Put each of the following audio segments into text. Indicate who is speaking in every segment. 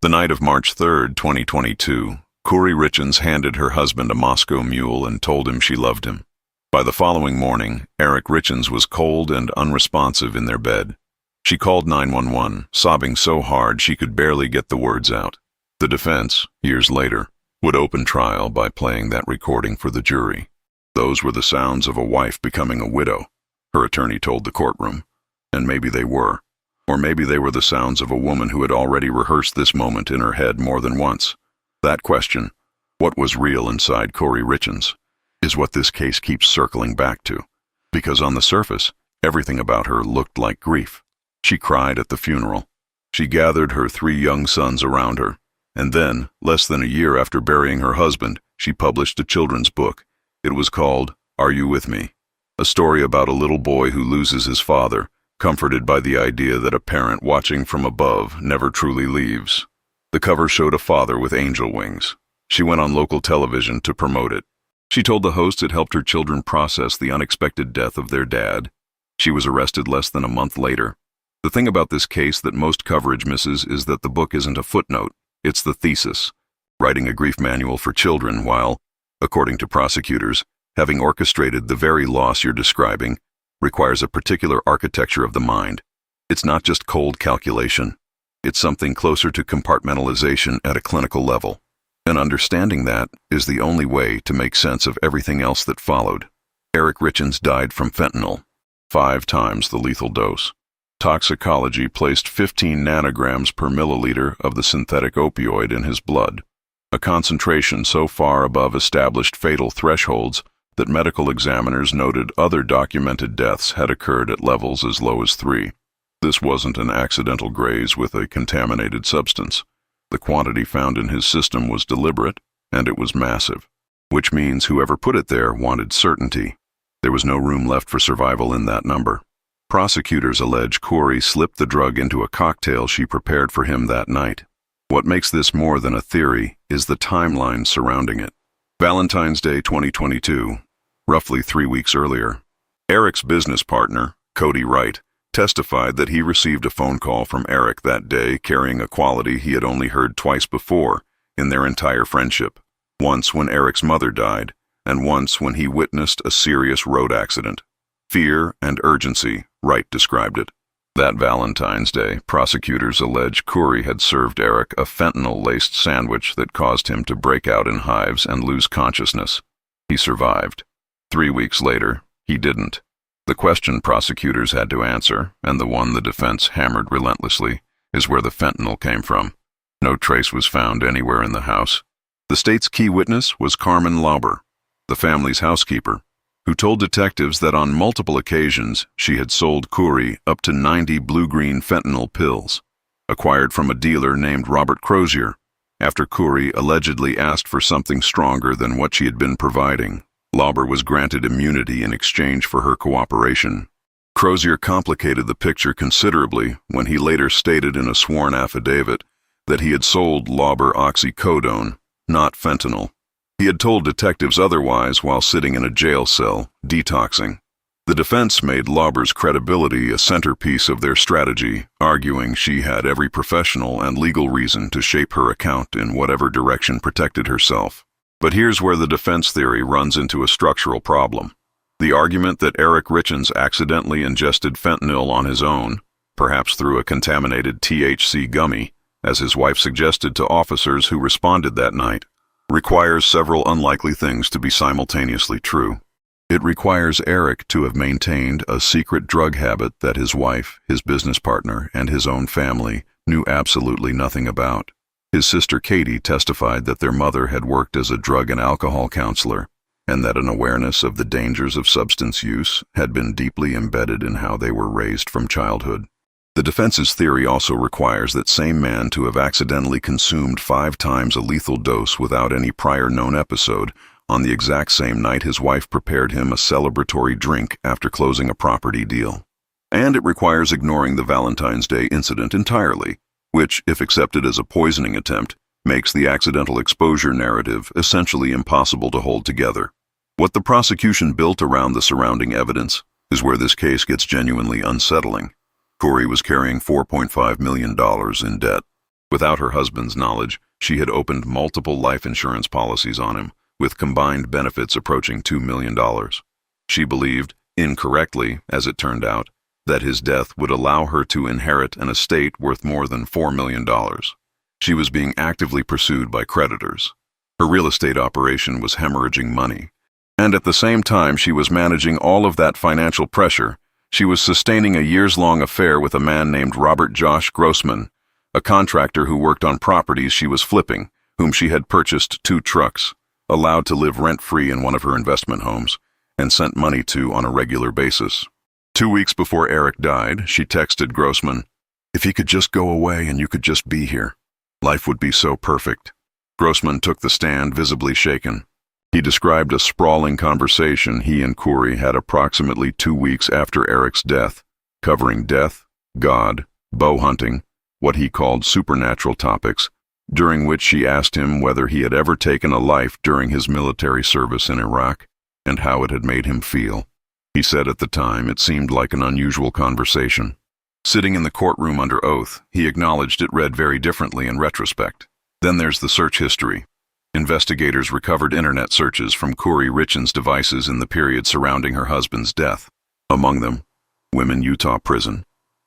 Speaker 1: The night of March 3, 2022, Kouri Richins handed her husband a Moscow Mule and told him she loved him. By the following morning, Eric Richins was cold and unresponsive in their bed. She called 911, sobbing so hard she could barely get the words out. The defense, years later, would open trial by playing that recording for the jury. Those were the sounds of a wife becoming a widow, her attorney told the courtroom. And maybe they were. Or maybe they were the sounds of a woman who had already rehearsed this moment in her head more than once. That question, what was real inside Kouri Richins, is what this case keeps circling back to. Because on the surface, everything about her looked like grief. She cried at the funeral. She gathered her 3 young sons around her. And then, less than a year after burying her husband, she published a children's book. It was called Are You With Me? A story about a little boy who loses his father, comforted by the idea that a parent watching from above never truly leaves. The cover showed a father with angel wings. She went on local television to promote it. She told the host it helped her children process the unexpected death of their dad. She was arrested less than a month later. The thing about this case that most coverage misses is that the book isn't a footnote, it's the thesis. Writing a grief manual for children while, according to prosecutors, having orchestrated the very loss you're describing, requires a particular architecture of the mind. It's not just cold calculation. It's something closer to compartmentalization at a clinical level. And understanding that is the only way to make sense of everything else that followed. Eric Richins died from fentanyl, 5 times the lethal dose. Toxicology placed 15 nanograms per milliliter of the synthetic opioid in his blood, a concentration so far above established fatal thresholds that medical examiners noted other documented deaths had occurred at levels as low as 3. This wasn't an accidental graze with a contaminated substance. The quantity found in his system was deliberate, and it was massive, which means whoever put it there wanted certainty. There was no room left for survival in that number. Prosecutors allege Kouri slipped the drug into a cocktail she prepared for him that night. What makes this more than a theory is the timeline surrounding it. Valentine's Day 2022. Roughly 3 weeks earlier, Eric's business partner, Kouri Wright, testified that he received a phone call from Eric that day carrying a quality he had only heard twice before in their entire friendship. Once when Eric's mother died, and once when he witnessed a serious road accident. Fear and urgency, Wright described it. That Valentine's Day, prosecutors allege Kouri had served Eric a fentanyl-laced sandwich that caused him to break out in hives and lose consciousness. He survived. 3 weeks later, he didn't. The question prosecutors had to answer, and the one the defense hammered relentlessly, is where the fentanyl came from. No trace was found anywhere in the house. The state's key witness was Carmen Lauber, the family's housekeeper, who told detectives that on multiple occasions she had sold Kouri up to 90 blue-green fentanyl pills, acquired from a dealer named Robert Crozier, after Kouri allegedly asked for something stronger than what she had been providing. Lauber was granted immunity in exchange for her cooperation. Crozier complicated the picture considerably when he later stated in a sworn affidavit that he had sold Lauber oxycodone, not fentanyl. He had told detectives otherwise while sitting in a jail cell, detoxing. The defense made Lauber's credibility a centerpiece of their strategy, arguing she had every professional and legal reason to shape her account in whatever direction protected herself. But here's where the defense theory runs into a structural problem. The argument that Eric Richins accidentally ingested fentanyl on his own, perhaps through a contaminated THC gummy, as his wife suggested to officers who responded that night, requires several unlikely things to be simultaneously true. It requires Eric to have maintained a secret drug habit that his wife, his business partner, and his own family knew absolutely nothing about. His sister Katie testified that their mother had worked as a drug and alcohol counselor, and that an awareness of the dangers of substance use had been deeply embedded in how they were raised from childhood. The defense's theory also requires that same man to have accidentally consumed 5 times a lethal dose without any prior known episode on the exact same night his wife prepared him a celebratory drink after closing a property deal. And it requires ignoring the Valentine's Day incident entirely, which, if accepted as a poisoning attempt, makes the accidental exposure narrative essentially impossible to hold together. What the prosecution built around the surrounding evidence is where this case gets genuinely unsettling. Kouri was carrying $4.5 million in debt. Without her husband's knowledge, she had opened multiple life insurance policies on him, with combined benefits approaching $2 million. She believed, incorrectly as it turned out, that his death would allow her to inherit an estate worth more than $4 million. She was being actively pursued by creditors. Her real estate operation was hemorrhaging money. And at the same time she was managing all of that financial pressure, she was sustaining a years-long affair with a man named Robert Josh Grossman, a contractor who worked on properties she was flipping, whom she had purchased 2 trucks, allowed to live rent-free in one of her investment homes, and sent money to on a regular basis. 2 weeks before Eric died, she texted Grossman, "If he could just go away and you could just be here, life would be so perfect." Grossman took the stand, visibly shaken. He described a sprawling conversation he and Kouri had approximately 2 weeks after Eric's death, covering death, God, bow hunting, what he called supernatural topics, during which she asked him whether he had ever taken a life during his military service in Iraq and how it had made him feel. He said at the time it seemed like an unusual conversation. Sitting in the courtroom under oath, he acknowledged it read very differently in retrospect. Then there's the search history. Investigators recovered internet searches from Kouri Richins' devices in the period surrounding her husband's death. Among them, Women Utah Prison,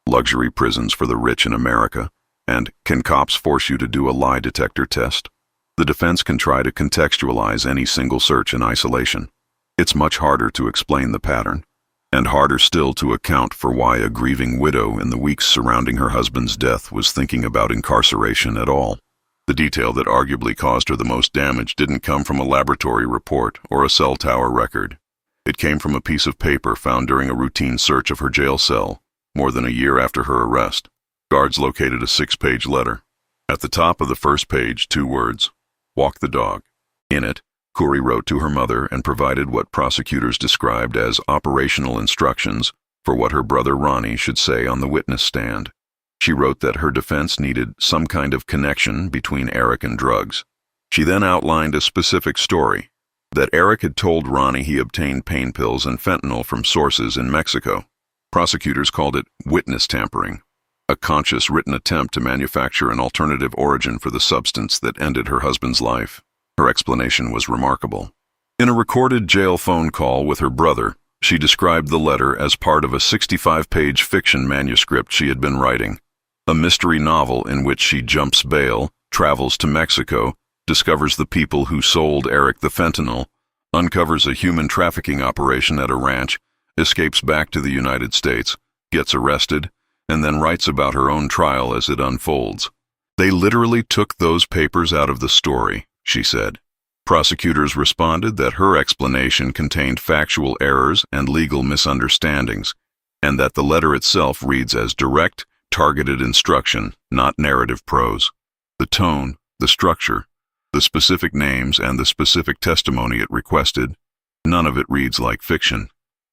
Speaker 1: Luxury Prisons for the Rich in America, and Can Cops Force You to Do a Lie Detector Test? The defense can try to contextualize any single search in isolation. It's much harder to explain the pattern, and harder still to account for why a grieving widow in the weeks surrounding her husband's death was thinking about incarceration at all. The detail that arguably caused her the most damage didn't come from a laboratory report or a cell tower record. It came from a piece of paper found during a routine search of her jail cell, more than a year after her arrest. Guards located a 6-page letter. At the top of the first page, 2 words, "Walk the dog." In it, Kouri wrote to her mother and provided what prosecutors described as operational instructions for what her brother Ronnie should say on the witness stand. She wrote that her defense needed some kind of connection between Eric and drugs. She then outlined a specific story, that Eric had told Ronnie he obtained pain pills and fentanyl from sources in Mexico. Prosecutors called it witness tampering, a conscious written attempt to manufacture an alternative origin for the substance that ended her husband's life. Her explanation was remarkable. In a recorded jail phone call with her brother, she described the letter as part of a 65-page fiction manuscript she had been writing. A mystery novel in which she jumps bail, travels to Mexico, discovers the people who sold Eric the fentanyl, uncovers a human trafficking operation at a ranch, escapes back to the United States, gets arrested, and then writes about her own trial as it unfolds. "They literally took those papers out of the story," she said. Prosecutors responded that her explanation contained factual errors and legal misunderstandings, and that the letter itself reads as direct, targeted instruction, not narrative prose. The tone, the structure, the specific names, and the specific testimony it requested, none of it reads like fiction.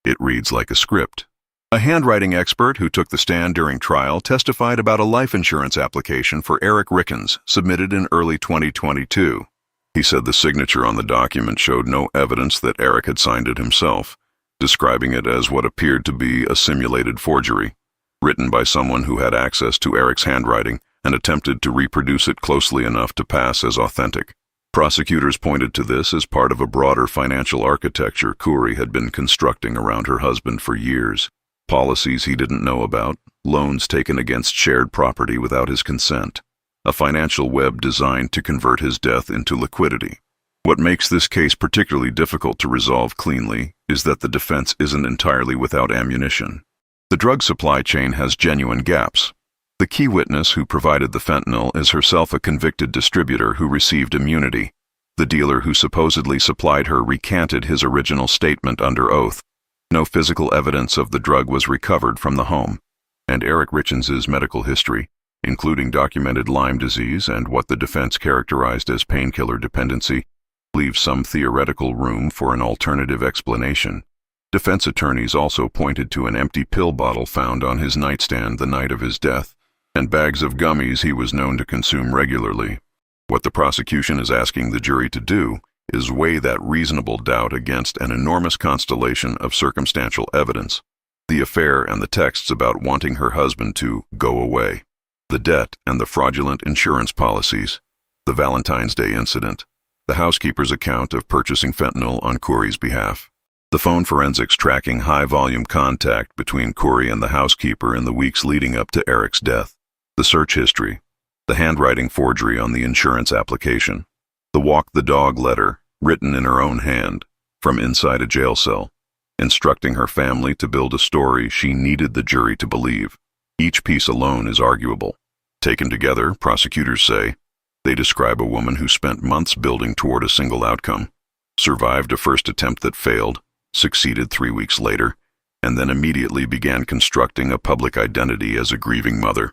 Speaker 1: It reads like a script. A handwriting expert who took the stand during trial testified about a life insurance application for Eric Richins submitted in early 2022. He said the signature on the document showed no evidence that Eric had signed it himself, describing it as what appeared to be a simulated forgery, written by someone who had access to Eric's handwriting and attempted to reproduce it closely enough to pass as authentic. Prosecutors pointed to this as part of a broader financial architecture Kouri had been constructing around her husband for years. Policies he didn't know about, loans taken against shared property without his consent, a financial web designed to convert his death into liquidity. What makes this case particularly difficult to resolve cleanly is that the defense isn't entirely without ammunition. The drug supply chain has genuine gaps. The key witness who provided the fentanyl is herself a convicted distributor who received immunity. The dealer who supposedly supplied her recanted his original statement under oath. No physical evidence of the drug was recovered from the home, and Eric Richins' medical history, including documented Lyme disease and what the defense characterized as painkiller dependency, leaves some theoretical room for an alternative explanation. Defense attorneys also pointed to an empty pill bottle found on his nightstand the night of his death, and bags of gummies he was known to consume regularly. What the prosecution is asking the jury to do is weigh that reasonable doubt against an enormous constellation of circumstantial evidence, the affair and the texts about wanting her husband to go away. The debt and the fraudulent insurance policies, the Valentine's Day incident, the housekeeper's account of purchasing fentanyl on Kouri's behalf, the phone forensics tracking high-volume contact between Kouri and the housekeeper in the weeks leading up to Eric's death, the search history, the handwriting forgery on the insurance application, the walk-the-dog letter written in her own hand from inside a jail cell, instructing her family to build a story she needed the jury to believe. Each piece alone is arguable. Taken together, prosecutors say, they describe a woman who spent months building toward a single outcome, survived a first attempt that failed, succeeded 3 weeks later, and then immediately began constructing a public identity as a grieving mother,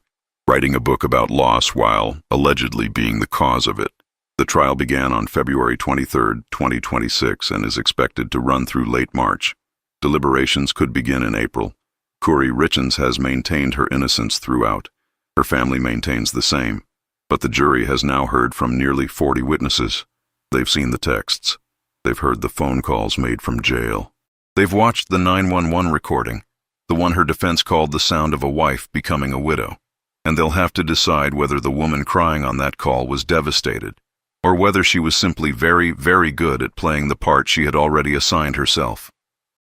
Speaker 1: writing a book about loss while allegedly being the cause of it. The trial began on February 23, 2026, and is expected to run through late March. Deliberations could begin in April. Kouri Richins has maintained her innocence throughout. Her family maintains the same. But the jury has now heard from nearly 40 witnesses. They've seen the texts. They've heard the phone calls made from jail. They've watched the 911 recording, the one her defense called the sound of a wife becoming a widow. And they'll have to decide whether the woman crying on that call was devastated, or whether she was simply very, very good at playing the part she had already assigned herself.